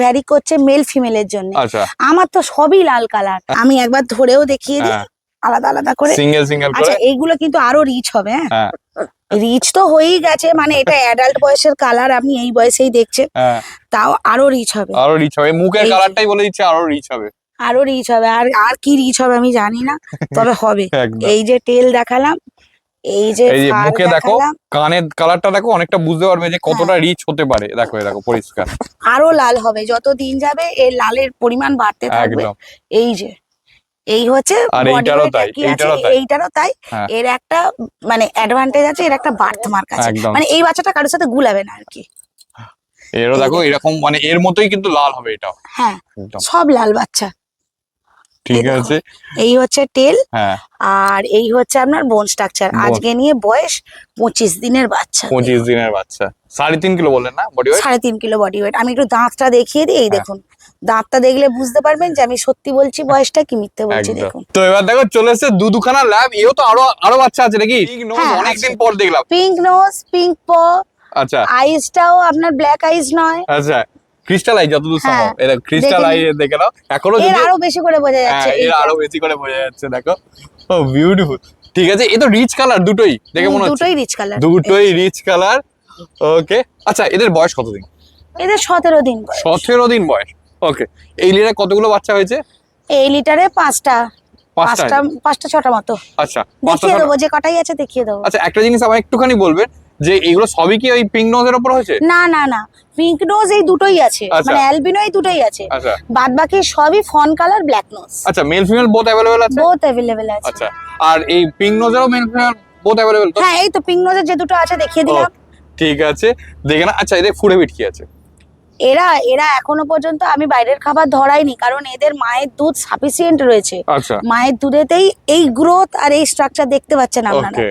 ভ্যারি করছে মেল ফিমেলের জন্য। আচ্ছা, আমার তো সবই লাল কালার, আমি একবার ধরেও দেখিয়ে দিই হ্যাঁ। আলাদা আলাদা করে। সিঙ্গেল সিঙ্গেল করে। আচ্ছা, এইগুলো কিন্তু আরো রিচ হবে। হ্যাঁ, হ্যাঁ, রিচ তো হয়েই গেছে, মানে এটা অ্যাডাল্ট বয়সের কালার, আপনি এই বয়সেই দেখছেন, হ্যাঁ, তাও আরো রিচ হবে, আরো রিচ হবে, মুখের এই যে। কালারটাই বলে দিচ্ছে আরো রিচ হবে। আরো রিচ হবে। আর আর কি রিচ হবে আমি জানি না, তবে হবে। একদম। এই যে টেল দেখালাম, এই যে এই যে ফার মুখে দেখো, দেখালাম, কানের কালারটা দেখো, অনেকটা বুঝতে পারবে যে কতটা রিচ হতে পারে। দেখো, এই দেখো পরিষ্কার। আরো লাল হবে, যত দিন যাবে এর লালের পরিমাণ বাড়তে থাকবে। একদম। এই যে এই হচ্ছে আর body এইটারও weight তাই, একই আছে, এইটারও তাই। এইটারও তাই। হ্যাঁ। এর একটা মানে অ্যাডভান্টেজ আছে, এর একটা বার্থ মার্ক আছে, একদম। মানে এই বাচ্চাটা কারোর সাথে গুলাবে না আর কি। এরও এই দেখো এরকম, মানে এর মতোই কিন্তু লাল হবে এটাও। হ্যাঁ, একদম সব লাল বাচ্চা। ঠিক এই দেখো, আছে। এই হচ্ছে টেল, হ্যাঁ, আর এই হচ্ছে আপনার বোন স্ট্রাকচার। Bone. আজকে নিয়ে বয়স 25 দিনের বাচ্চা, 25 দিনের বাচ্চা, 3.5 কিলো বললেন না body weight? 3.5 kilo body weight. আমি একটু দাঁতটা দেখিয়ে দিই, এই হ্যাঁ। দেখুন, দাঁতটা দেখলে বুঝতে পারবেন যে আমি সত্যি বলছি বয়সটা কি মিথ্যে বলছি। একদম। দেখুন, তো এবার দেখো চলে এসেছে দুখানা ল্যাব, এও তো আরো বাচ্চা আছে নাকি? হ্যাঁ, অনেকদিন আছে। পর দেখলাম। পিঙ্ক নোজ, পিঙ্ক প, আচ্ছা, আইসটাও আপনার ব্ল্যাক আইস নয়। আচ্ছা, ক্রিস্টাল আই যতদূর হ্যাঁ, সম্ভব, এটা ক্রিস্টাল দেখে আই নিন। দেখে নাও, এখনো এর যদি আরো বেশি করে বোঝা যাচ্ছে, হ্যাঁ, এর এইটা। আরো বেশি করে বোঝা যাচ্ছে, দেখো। ও বিউটিফুল। ঠিক আছে, এ তো রিচ কালার দুটোই, দেখে মনে হচ্ছে দুটোই রিচ কালার, দুটোই রিচ কালার। ওকে, আচ্ছা, এদের বয়স কতদিন? এদের 17 দিন বয়স। 17 দিন বয়স। ওকে, এই লিটারে কতগুলো বাচ্চা হয়েছে? এই লিটারে পাঁচটা পাঁচটা? 6টা মতো। আচ্ছা, দেখিয়ে দেবো, যে কটাই আছে দেখিয়ে দেবো। আচ্ছা, একটা জিনিস আমার একটুখানি বলবেন যে এগুলো সবই কি ওই পিঙ্ক নোজের উপর হয়েছে? না না না, পিঙ্ক নোজ এই দুটোই আছে, আচ্ছা। মানে অ্যালবিনো এই দুটোই আছে, আচ্ছা, বাদ বাকি সবই ফন কালার ব্ল্যাক নোজ। আচ্ছা, মেল ফিমেল বোথ অ্যাভেলেবেল আছে? বোথ অ্যাভেলেবেল আছে। আচ্ছা, আর এই পিঙ্ক নোজেরও মেল ফিমেল বোথ অ্যাভেলেবেল তো? হ্যাঁ, এই তো পিঙ্ক নোজের যে দুটো আছে দেখিয়ে দিলাম। ঠিক আছে, দেখে না। আচ্ছা, এদের ফুড হ্যাবিট কি আছে? এরা এরা এখনো পর্যন্ত আমি বাইরের খাবার ধরাইনি, কারণ এদের মায়ের দুধ সাফিসিয়েন্ট রয়েছে। আচ্ছা, মায়ের দুধেতেই এই গ্রোথ আর এই স্ট্রাকচার দেখতে পাচ্ছেন আপনারা। ওকে,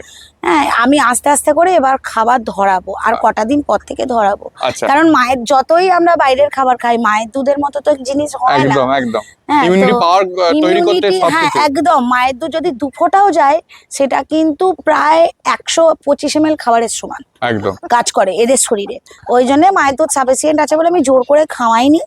হ্যাঁ আমি আস্তে আস্তে করে এবার খাবার ধরাবো, আর কটা দিন পর থেকে ধরাবো। আচ্ছা, কারণ মায়ের যতই আমরা বাইরের খাবার খাই, মায়ের দুধের মতো তো জিনিস হয় না। একদম একদম হ্যাঁ, ইমিউনিটি তো পাওয়ার তৈরি করতে immunity, হ্যাঁ সবকিছু। একদম, মায়ের দুধ যদি 2 ফোঁটাও যায় সেটা কিন্তু প্রায় 125 ml খাবারের সমান একদম। কাজ করে এদের শরীরে। ওই জন্য মায়ের দুধ সাফিসিয়েন্ট আছে বলে আমি জোর করে খাওয়াইনি,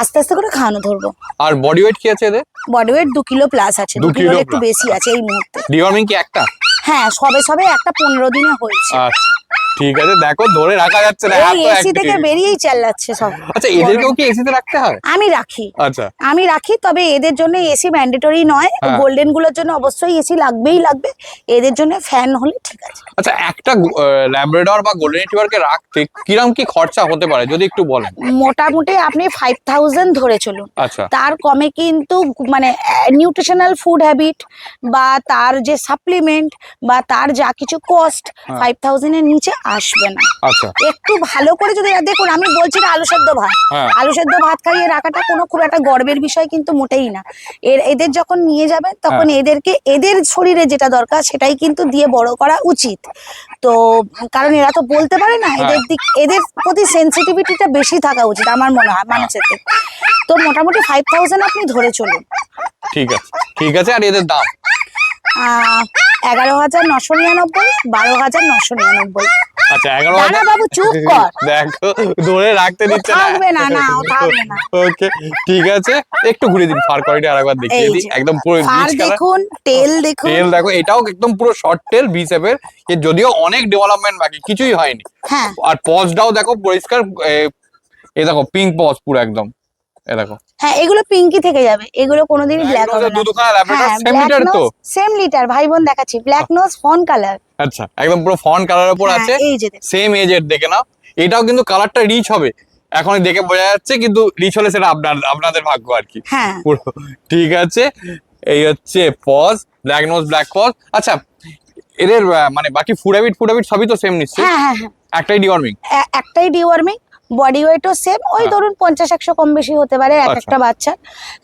আস্তে আস্তে করে খাওয়ানো ধরবো। আর বডি ওয়েট কি আছে এদের? বডি ওয়েট 2 কিলো প্লাস আছে, 2 2 কিলো কিলো একটু plus। বেশি আছে এই মুহূর্তে। ডিওয়ার্মিং কি একটা? হ্যাঁ সবে সবে একটা 15 দিনে হয়েছে। আচ্ছা ঠিক আছে, দেখো ধরে রাখা যাচ্ছে না, এই এত এসি থেকে active। বেরিয়েই চালাচ্ছে সব। আচ্ছা এদেরকেও কি এসিতে রাখতে হয়? আমি রাখি, আচ্ছা আমি রাখি, তবে এদের জন্য এসি ম্যান্ডেটরি নয়। হ্যাঁ। গোল্ডেন গুলোর জন্য অবশ্যই এসি লাগবেই লাগবে, এদের জন্য ফ্যান হলে ঠিক আছে। আচ্ছা, একটা ল্যাব্রাডর বা গোল্ডেন রিট্রিভারকে রাখতে কিরকম কি খরচা হতে পারে যদি একটু বলেন? মোটামুটি আপনি 5000 ধরে চলুন, আচ্ছা তার কমে কিন্তু মানে নিউট্রিশনাল ফুড হ্যাবিট বা তার যে সাপ্লিমেন্ট বা তার যা কিছু কস্ট হ্যাঁ। 5000 এর নিচে আসবে না। আচ্ছা একটু ভালো করে যদি দেখুন, আমি বলছি না আলু সেদ্ধ ভাত, হ্যাঁ আলু সেদ্ধ ভাত খাইয়ে রাখাটা কোনো খুব একটা গর্বের বিষয় কিন্তু মোটেই না। এদের যখন নিয়ে যাবেন তখন এদেরকে এদের শরীরে যেটা দরকার সেটাই কিন্তু দিয়ে বড় করা উচিত। তো কারণ এরা তো বলতে পারে না, এদের প্রতি সেনসিটিভিটিটা বেশি থাকা উচিত আমার মনে হয় মানুষের থেকে। তো মোটামুটি 5000 আপনি ধরে চলুন। ঠিক আছে ঠিক আছে। আর এদের দাম? 11,999, 12,999। আচ্ছা 11,000। দাঁড়া বাবু চুপ কর, দেখো ধরে রাখতে দিচ্ছে না। থাকবে না, না ও থাকবে না। ওকে ঠিক আছে, একটু ঘুরে দিন ফার করিডর আরেকবার দেখিয়ে এই দিই। যে, একদম পুরো আর রিচ কালার। দেখুন টেল দেখুন, তেল দেখো, এটাও একদম পুরো শর্ট টেল ভি শেপের। এর যদিও অনেক ডেভেলপমেন্ট বাকি, কিছুই হয়নি। হ্যাঁ আর পজটাও দেখো পরিষ্কার, এই দেখো পিঙ্ক পজ পুরো একদম, এই দেখো। হ্যাঁ এগুলো পিঙ্কি থেকে যাবে, এগুলো কোনোদিনই ব্ল্যাক হবে না। দুখানা ল্যাব্রাডর হ্যাঁ সেম লিটার তো? সেম লিটার ভাই বোন দেখাচ্ছি, ব্ল্যাক নোজ ফন কালার। আচ্ছা একদম পুরো ফন কালারের উপর আছে, এই যে দেখুন। সেম এজের দেখে নাও। এটাও কিন্তু কালারটা রিচ হবে, এখন দেখে বোঝা যাচ্ছে, কিন্তু রিচ হলে সেটা আপনাদের ভাগ্য আর কি। হ্যাঁ পুরো ঠিক আছে। এই হচ্ছে paws, black nose black paws. আচ্ছা এদের মানে বাকি ফুড হ্যাবিট সবই তো সেম নিশ্চয়ই? হ্যাঁ হ্যাঁ হ্যাঁ, একটাই ডিওয়ার্মিং? একটাই ডিওয়ার্মিং, বডি ওয়েটও সেম, ওই ধরুন 50-100 কম বেশি হতে পারে এক একটা বাচ্চা,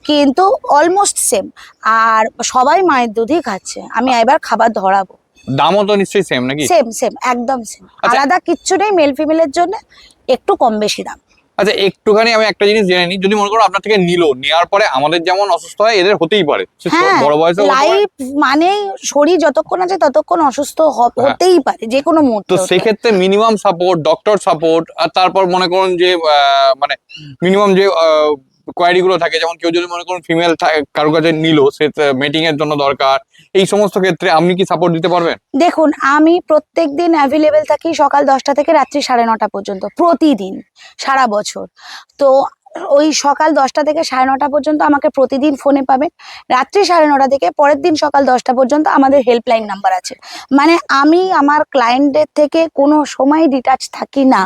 কিন্তু অলমোস্ট সেম। আর সবাই মায়ের দুধই খাচ্ছে, আমি এবার খাবার ধরাবো। দামও তো নিশ্চয়ই সেম নাকি? সেম সেম একদম সেম, আচ্ছা। আলাদা কিচ্ছু নেই। মেল ফিমেলের জন্য একটু কম বেশি দাম। আচ্ছা একটুখানি আমি একটা জিনিস জেনে নিই, যদি মনে করো আপনার থেকে নেওয়ার পরে আমাদের যেমন অসুস্থ হয় এদের হতেই পারে, সে হ্যাঁ বড় বয়সে হতে পারে। লাইফ মানে শরীর যতক্ষণ আছে ততক্ষণ অসুস্থ হতেই পারে যে কোনো মুহূর্তে। তো সেক্ষেত্রে মিনিমাম সাপোর্ট, ডক্টর সাপোর্ট, আর তারপর মনে করুন যে মিনিমাম যে কোয়ারি গুলো থাকে, যেমন কেউ যদি মনে করুন ফিমেল কারোর কাছে নিল, সে মেটিং এর জন্য দরকার, এই সমস্ত ক্ষেত্রে আপনি কি সাপোর্ট দিতে পারবেন? দেখুন আমি প্রত্যেকদিন অ্যাভেলেবেল থাকি সকাল 10টা থেকে রাত্রি 9:30 পর্যন্ত, প্রতিদিন সারা বছর। তো ওই সকাল 10টা থেকে 9:30 পর্যন্ত আমাকে প্রতিদিন ফোনে পাবেন। রাত্রি 9:30 থেকে পরের দিন সকাল 10টা পর্যন্ত আমাদের হেল্পলাইন নাম্বার আছে। মানে আমি আমার ক্লায়েন্টদের থেকে কোনো সময় ডিটাচ থাকি না।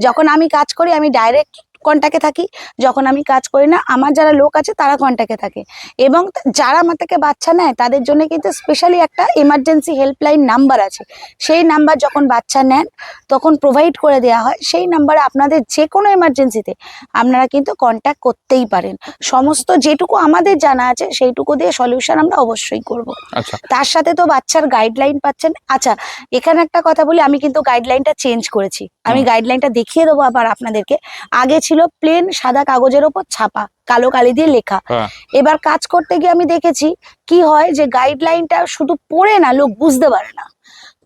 যখন আমি কাজ করি আমি ডাইরেক্ট কন্ট্যাক্টে থাকি, যখন আমি কাজ করি না আমার যারা লোক আছে তারা কন্ট্যাক্টে থাকে। এবং যারা আমার থেকে বাচ্চা নেয় তাদের জন্য কিন্তু স্পেশালি একটা এমার্জেন্সি হেল্পলাইন নাম্বার আছে। সেই নাম্বার যখন বাচ্চা নেন তখন প্রোভাইড করে দেওয়া হয়। সেই নাম্বারে আপনাদের যে কোনো এমার্জেন্সিতে আপনারা কিন্তু কন্ট্যাক্ট করতেই পারেন। সমস্ত যেটুকু আমাদের জানা আছে সেইটুকু দিয়ে সলিউশন আমরা অবশ্যই করব। আচ্ছা তার সাথে তো বাচ্চার গাইডলাইন পাচ্ছেন। আচ্ছা এখানে একটা কথা বলি, আমি কিন্তু গাইডলাইনটা চেঞ্জ করেছি। আমি গাইডলাইনটা দেখিয়ে দেবো আবার আপনাদেরকে। আগে ছিল প্লেন সাদা কাগজের ওপর ছাপা, কালো কালি দিয়ে লেখা। এবার কাজ করতে গিয়ে আমি দেখেছি কি হয়, যে গাইডলাইনটা শুধু পড়ে না লোক বুঝতে পারে না।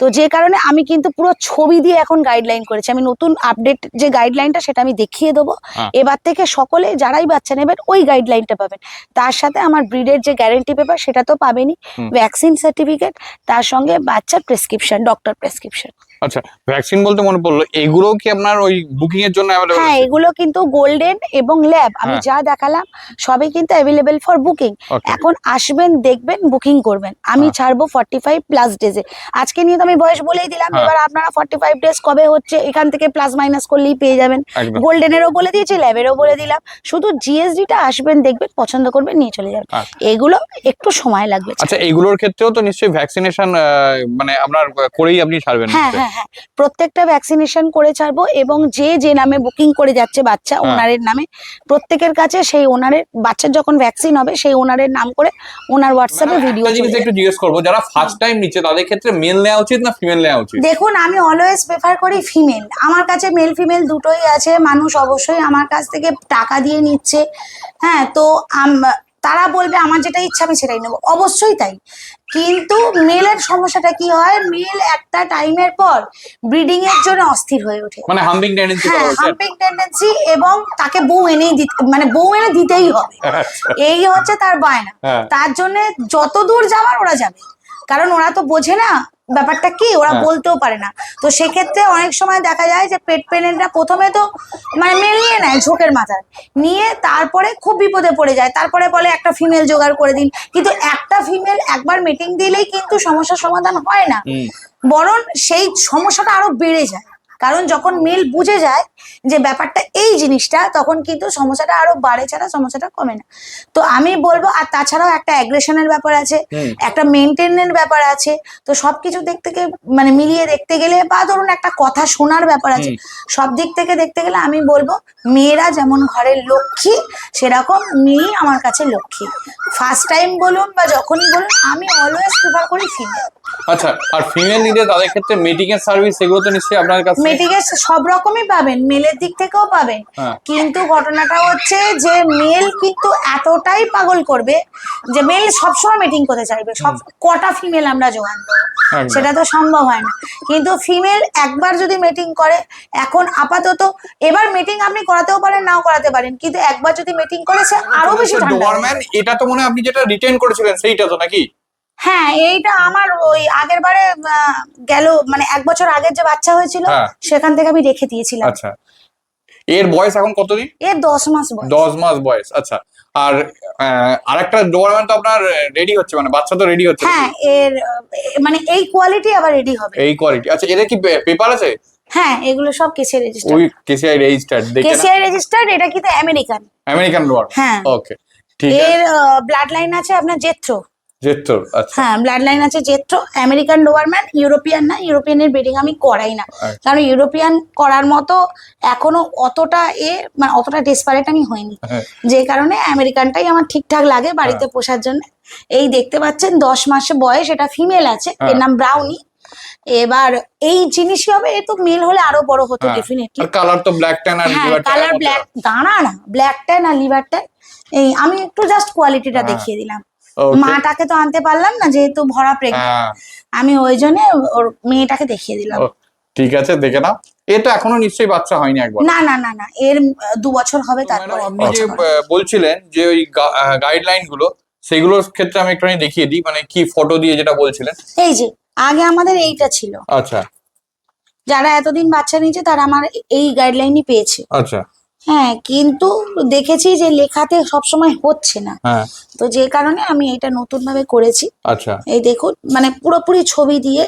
তো যে কারণে আমি কিন্তু পুরো ছবি দিয়ে এখন গাইডলাইন করেছি। আমি নতুন আপডেট যে গাইডলাইনটা সেটা আমি দেখিয়ে দেবো। এবার থেকে সকলে যারাই বাচ্চা নেবেন ওই গাইডলাইনটা পাবেন। তার সাথে আমার ব্রিডের যে গ্যারেন্টি পেপার সেটা তো পাবেনই, ভ্যাকসিন সার্টিফিকেট, তার সঙ্গে বাচ্চার প্রেসক্রিপশন, ডক্টর প্রেসক্রিপশন। আচ্ছা ভ্যাকসিন বলতে মনে পড়লো, এগুলো কি আপনার ওই বুকিং এর জন্য অ্যাভেলেবল? হ্যাঁ এগুলো কিন্তু গোল্ডেন এবং ল্যাব আমি যা দেখালাম সবই কিন্তু অ্যাভেলেবল ফর বুকিং। এখন আসবেন, দেখবেন, বুকিং করবেন। আমি ছাড়বো 45+ ডেজে। আজকে নিয়ে তো আমি বয়স বলেই দিলাম, এবার আপনারা 45 ডেজ কবে হচ্ছে এখান থেকে প্লাস মাইনাস করলেই পেয়ে যাবেন। গোল্ডেনেরও বলে দিয়েছি, ল্যাবেরও বলে দিলাম। শুধু জিএসডিটা আসবেন, দেখবেন, পছন্দ করবেন, নিয়ে চলে যাবেন। এগুলো একটু সময় লাগবে। আচ্ছা এগুলোর ক্ষেত্রেও তো নিশ্চয়ই ভ্যাকসিনেশন মানে আপনার করেই আপনি ছাড়বেন? হ্যাঁ হ্যাঁ হ্যাঁ, প্রত্যেকটা ভ্যাকসিনেশন করে ছাড়বো, এবং যে যে নামে বুকিং করে যাচ্ছে বাচ্চা ওনারের নামে, প্রত্যেকের কাছে সেই ওনারের বাচ্চার যখন ভ্যাকসিন হবে সেই ওনারের নাম করে ওনার হোয়াটসঅ্যাপে ভিডিও একটা জিনিস একটু জিজ্ঞেস করবো, যারা ফার্স্ট টাইম নিচ্ছে তাদের ক্ষেত্রে মেল নেওয়া উচিত না ফিমেল নেওয়া উচিত? দেখুন, আমি অলওয়েজ প্রেফার করি ফিমেল। আমার কাছে মেল ফিমেল দুটোই আছে। মানুষ অবশ্যই আমার কাছ থেকে টাকা দিয়ে নিচ্ছে, হ্যাঁ, তো তারা বলবে আমার যেটা ইচ্ছা আমি সেটাই নেবো, অবশ্যই তাই। কিন্তু মেলের সমস্যাটা কি হয়, মেল একটা টাইমের পর ব্রিডিং এর জন্য অস্থির হয়ে ওঠে, মানে হাম্পিং টেন্ডেন্সি। হ্যাঁ, হাম্পিং টেন্ডেন্সি, এবং তাকে বউ এনেই দিতে, মানে বউ এনে দিতেই হবে, এই হচ্ছে তার বায়না। তার জন্য যত দূর যাওয়ার ওরা যাবে, কারণ ওরা তো বোঝে না ব্যাপারটা কি, ওরা বলতেও পারে না। তো সেক্ষেত্রে অনেক সময় দেখা যায় যে পেট পেনেন্টরা প্রথমে তো মানে মেল নিয়ে নেয় ঝোঁকের মাথায় নিয়ে, তারপরে খুব বিপদে পড়ে যায়, তারপরে বলে একটা ফিমেল জোগাড় করে দিন। কিন্তু একটা ফিমেল একবার মিটিং দিলেই কিন্তু সমস্যার সমাধান হয় না, বরং সেই সমস্যাটা আরো বেড়ে যায়। কারণ যখন মেল বুঝে যায় যে ব্যাপারটা এই জিনিসটা, তখন কিন্তু সমস্যাটা আরো বাড়ে, ছাড়া সমস্যাটা কমে না। তো আমি বলবো, আর তাছাড়াও একটা অ্যাগ্রেশনের ব্যাপার আছে, একটা মেনটেনের ব্যাপার আছে। তো সবকিছু মানে মিলিয়ে দেখতে গেলে, বা ধরুন একটা কথা শোনার ব্যাপার আছে, সব দিক থেকে দেখতে গেলে আমি বলবো মেয়েরা যেমন ঘরের লক্ষ্মী, সেরকম মেয়ে আমার কাছে লক্ষ্মী। ফার্স্ট টাইম বলুন বা যখনই বলুন, আমি অলওয়েজ প্রেফার করি ফিমেল। আচ্ছা, আর ফিমেল নিলে তাদের ক্ষেত্রে মিটিং এর সার্ভিস এগুলো তো নিশ্চয়ই আপনার কাছে? মিটিং এর সব রকমই পাবেন, মেলের দিক থেকেও পাবেন। কিন্তু ঘটনাটা হচ্ছে যে মেল কিন্তু এতটাই পাগল করবে যে মেল সবসময় মিটিং করতে চাইবে, সব কটা ফিমেল আমরা জোগান দেবো, সেটা তো সম্ভব হয় না। কিন্তু ফিমেল একবার যদি মিটিং করে, এখন আপাতত এবার মিটিং আপনি করাতেও পারেন নাও করাতে পারেন, কিন্তু একবার যদি মিটিং করে সে আরো বেশি ঠান্ডা। ডোবারম্যান, এটা তো মনে হয় আপনি যেটা রিটেন করেছিলেন সেইটা তো নাকি? হ্যাঁ, এইটা আমার ওই আগের বারে গেল, মানে 1 বছর আগের যে বাচ্চা হয়েছিল সেখান থেকে আমি রেখে দিয়েছিলাম। আচ্ছা, এর বয়স এখন কতদিন? এর 10 মাস বয়স। 10 মাস বয়স, আচ্ছা। আর আরেকটা ডোবারম্যান তো আপনার রেডি হচ্ছে, মানে বাচ্চা তো রেডি হচ্ছে? হ্যাঁ, এর মানে এই কোয়ালিটি আবার রেডি হবে। এই কোয়ালিটি, আচ্ছা। এদের কি পেপার আছে? হ্যাঁ, এগুলো সব কেসিআই রেজিস্টার্ড। ওই কেসিআই রেজিস্টার্ড, দেখেন কেসিআই রেজিস্টার্ড। এটা কিন্তু আমেরিকান ডোবারম্যান। হ্যাঁ, ওকে, ঠিক আছে। এর ব্লাড লাইন আছে আপনার জেথ্রো। আচ্ছা। হ্যাঁ, ব্লাড লাইন আছে জেথ্রো। আমেরিকান ডোবারম্যান, ইউরোপিয়ান না। ইউরোপিয়ানের ব্রিডিং আমি করাই না, কারণ ইউরোপিয়ান করার মতো এখনো অতটা মানে অতটা ডেসপারেট আমি হইনি, যে কারণে আমেরিকানটাই আমার ঠিকঠাক লাগে বাড়িতে পোষার জন্য। এই দেখতে পাচ্ছেন 10 মাস বয়স, এটা ফিমেল আছে, এর নাম ব্রাউনি। এবার এই জিনিসই হবে, এ তো মেল হলে আরো বড় হতো ডেফিনেটলি। কালার তো ব্ল্যাক ট্যান আর লিভার ট্যান। কালার ব্ল্যাক, দাঁড়া না, ব্ল্যাক ট্যান আর লিভার ট্যান। এই আমি একটু জাস্ট কোয়ালিটিটা দেখিয়ে দিলাম। মাটাকে তো আনতে পারলাম না, যেহেতু ভরা প্রেগন্যান্ট, আমি ওই জন্য ওর মেয়েটাকে দেখিয়ে দিলাম। ঠিক আছে, দেখে নাও। এ তো এখনো নিশ্চয়ই বাচ্চা হয়নি একবার? না না না না, এর 2 বছর হবে। তারপরে আপনি যে বলছিলেন যে ওই গাইডলাইন গুলো, সেগুলোর ক্ষেত্রে আমি একটু দেখিয়ে দিই, মানে কি ফটো দিয়ে যেটা বলছিলেন। এই যে আগে আমাদের এইটা ছিল। আচ্ছা, যারা এতদিন বাচ্চা নিয়েছে তারা আমার এই গাইডলাইনই পেয়েছে। আচ্ছা। হ্যাঁ, কিন্তু দেখেছি যে লেখাতে সবসময় হচ্ছে না, তো যে কারণে আমি এটা নতুন ভাবে করেছি। আচ্ছা, এই দেখুন, মানে পুরোপুরি ছবি দিয়ে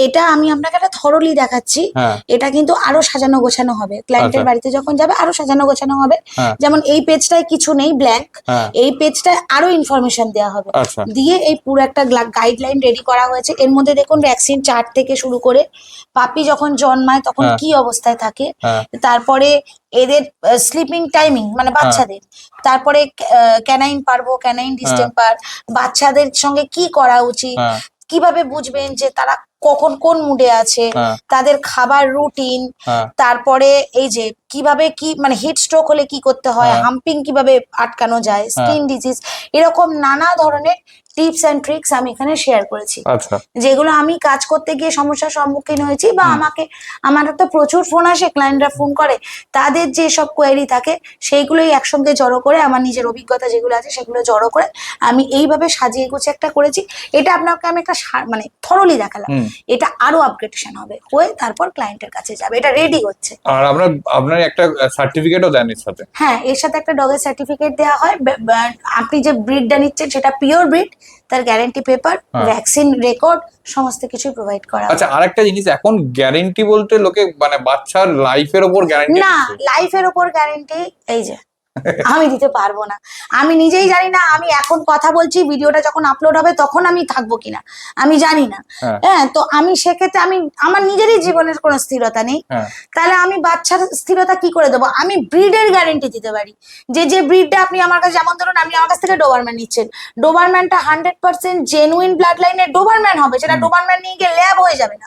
এটা আমি আপনাকে একটা থরলি দেখাচ্ছি। এটা কিন্তু আরো সাজানো গোছানো হবে, ক্লায়েন্টের বাড়িতে যখন যাবে আরো সাজানো গোছানো হবে। যেমন এই পেজটায় কিছু নেই, ব্ল্যাঙ্ক। এই পেজটায় আরো ইনফরমেশন দেওয়া হবে, দিয়ে এই পুরো একটা গাইডলাইন রেডি করা হয়েছে। এর মধ্যে দেখুন ভ্যাকসিন চার্ট থেকে শুরু করে পাপি যখন জন্মায় তখন কি অবস্থায় থাকে, তারপরে এদের স্লিপিং টাইমিং মানে বাচ্চাদের, তারপরে ক্যানাইন পারবো, ক্যানাইন ডিস্টেম্পার, বাচ্চাদের সঙ্গে কি করা উচিত, কিভাবে বুঝবেন যে তারা কখন কোন মুডে আছে, তাদের খাবার রুটিন, তারপরে এই যে কিভাবে কি মানে হিট স্ট্রোক হলে কি করতে হয়, হাম্পিং কিভাবে আটকানো যায়, স্কিন ডিজিজ, এরকম নানা ধরনের টিপস এন্ড ট্রিক্স আমি এখানে শেয়ার করেছি, যেগুলো আমি কাজ করতে গিয়ে সমস্যার সম্মুখীন হয়েছি। বা আমার তো প্রচুর ফোন আসে, ক্লায়েন্টরা ফোন করে, তাদের যে সব কোয়েরি থাকে সেইগুলোই একসঙ্গে জড়ো করে, আমার নিজের অভিজ্ঞতা যেগুলো আছে সেগুলো জড়ো করে আমি এইভাবে সাজিয়ে গুছিয়ে একটা করেছি। এটা আপনাকে আমি একটা মানে থরলি দেখালাম, এটা আরো আপগ্রেডেশন হবে, হয়ে তারপর ক্লায়েন্টের কাছে যাবে। এটা রেডি হচ্ছে। আর আপনার একটা সার্টিফিকেটও দেন এর সাথে? হ্যাঁ, এর সাথে একটা ডগের সার্টিফিকেট দেওয়া হয়। আপনি যে ব্রিডটা নিচ্ছেন সেটা পিওর ব্রিড, তার গ্যারান্টি পেপার, ভ্যাকসিন রেকর্ড, সমস্ত কিছু প্রোভাইড করা। আচ্ছা, আরেকটা জিনিস, এখন গ্যারান্টি বলতে লোকে মানে বাচ্চার লাইফের উপর গ্যারান্টি না, লাইফের উপর গ্যারান্টি এই যে আমি দিতে পারবো না, আমি নিজেই জানি না। আমি এখন কথা বলছি, ভিডিওটা যখন আপলোড হবে তখন আমি থাকবো কিনা আমি জানি না। হ্যাঁ, তো আমি সেক্ষেত্রে আমি আমার নিজেরই জীবনের কোনো স্থিরতা নেই, তাহলে আমি বাচ্চার স্থিরতা কি করে দেবো? আমি ব্রিডের গ্যারেন্টি দিতে পারি, যে ব্রিডটা আপনি আমার কাছে, যেমন ধরুন আপনি আমার কাছ থেকে ডোবারম্যান নিচ্ছেন, ডোবারম্যানটা 100% জেনুইন ব্লাড লাইনের ডোবারম্যান হবে, সেটা ডোবারম্যান নিয়ে গিয়ে ল্যাব হয়ে যাবে না।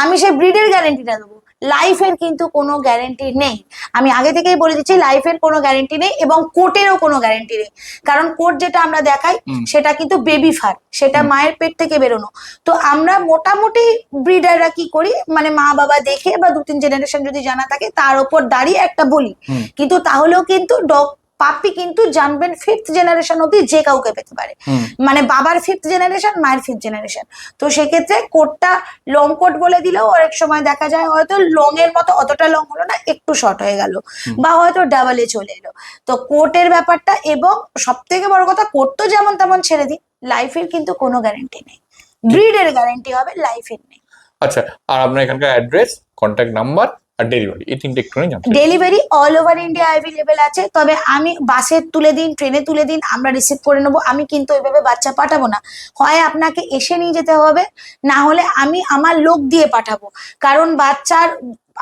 আমি সেই ব্রিডের গ্যারেন্টিটা দেবো। লাইফের কিন্তু কোনো গ্যারেন্টি নেই, আমি আগে থেকেই বলে দিচ্ছি, লাইফের কোনো গ্যারেন্টি নেই এবং কোর্টেরও কোনো গ্যারেন্টি নেই। কারণ কোর্ট যেটা আমরা দেখাই সেটা কিন্তু বেবি ফার, সেটা মায়ের পেট থেকে বেরোনো। তো আমরা মোটামুটি ব্রিডাররা কি করি, মানে মা বাবা দেখে বা 2-3 জেনারেশন যদি জানা থাকে তার উপর দাঁড়িয়ে একটা বলি, কিন্তু তাহলেও কিন্তু পাপি কিন্তু জানবেন 5th জেনারেশন অব্দি যে কাউকে পেতে পারে, মানে বাবার 5th জেনারেশন, মায়ের 5th জেনারেশন। তো সেক্ষেত্রে কোটটা লং কোট বলে দিলেও অনেক সময় দেখা যায় হয়তো লং এর মতো অতটা লং হলো না, একটু শর্ট হয়ে গেল, বা হয়তো ডাবলে চলে এলো। তো কোটের ব্যাপারটা, এবং সব থেকে বড় কথা, কোট তো যেমন তেমন ছেড়ে দিই, লাইফের কিন্তু কোনো গ্যারেন্টি নেই, ব্রিডের গ্যারেন্টি হবে, লাইফের নেই। আচ্ছা, আর আপনার এখানকার অ্যাড্রেস, কন্ট্যাক্ট নাম্বার আর ডেলিভারি, এই তিনটে একটু জানতে চাই। Delivery all over India available আছে, তবে আমি বাসে তুলে দিন, ট্রেনে তুলে দিন, আমরা রিসিভ করে নেবো। আমি কিন্তু ওইভাবে বাচ্চা পাঠাবো না, হয় আপনাকে এসে নিয়ে যেতে হবে, না হলে আমি আমার লোক দিয়ে পাঠাবো। কারণ বাচ্চার,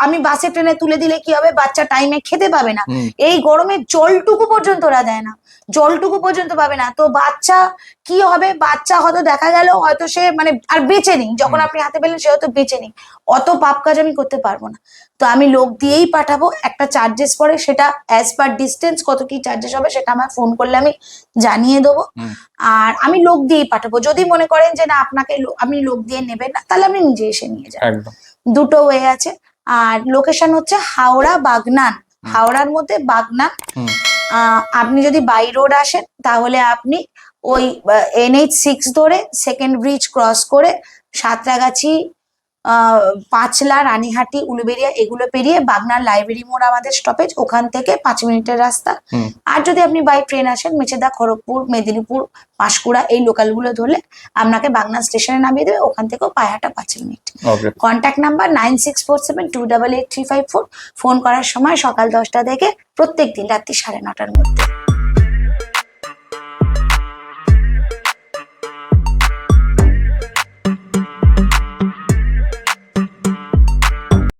আমি বাসে ট্রেনে তুলে দিলে কি হবে, বাচ্চা টাইমে খেতে পাবে না, এই গরমে জলটুকু পর্যন্ত ওরা দেয় না, জলটুকু পর্যন্ত পাবে না। তো বাচ্চা কি হবে, বাচ্চা হয়তো দেখা গেল হয়তো সে মানে আর বেঁচে নেই, যখন আপনি হাতে পেলেন সে হয়তো বেঁচে নেই, অত পাপ কাজ আমি করতে পারবো না। তো আমি লোক দিয়েই পাঠাবো, একটা চার্জেস পড়ে, সেটা অ্যাজ পার ডিস্টেন্স কত কি চার্জেস হবে সেটা আমার ফোন করলে আমি জানিয়ে দেবো। আর আমি লোক দিয়েই পাঠাবো, যদি মনে করেন যে না আপনাকে আপনি লোক দিয়ে নেবেন না, তাহলে আপনি নিজে এসে নিয়ে যান, দুটো ওয়ে আছে। আর লোকেশন হচ্ছে হাওড়া বাগনান, হাওড়ার মধ্যে বাগনান। আপনি যদি বাই রোড আসেন তাহলে আপনি ওই NH6 ধরে সেকেন্ড ব্রিজ ক্রস করে সাঁতরাগাছি, পাঁচলা, রানীহাটি, উলুবেড়িয়া এগুলো পেরিয়ে বাগনান লাইব্রেরি মোড় আমাদের স্টপেজ, ওখান থেকে 5 মিনিটের রাস্তা। আর যদি আপনি বাই ট্রেন আসেন, মেচেদা, খড়গপুর, মেদিনীপুর, পাঁশকুড়া এই লোকালগুলো ধরলে আপনাকে বাগনান স্টেশনে নামিয়ে দেবে, ওখান থেকেও পায়ে হাঁটা 5 মিনিট। Contact number 9647288354। ফোন করার সময় সকাল 10টা থেকে প্রত্যেক দিন রাত্রি 9:30টার মধ্যে।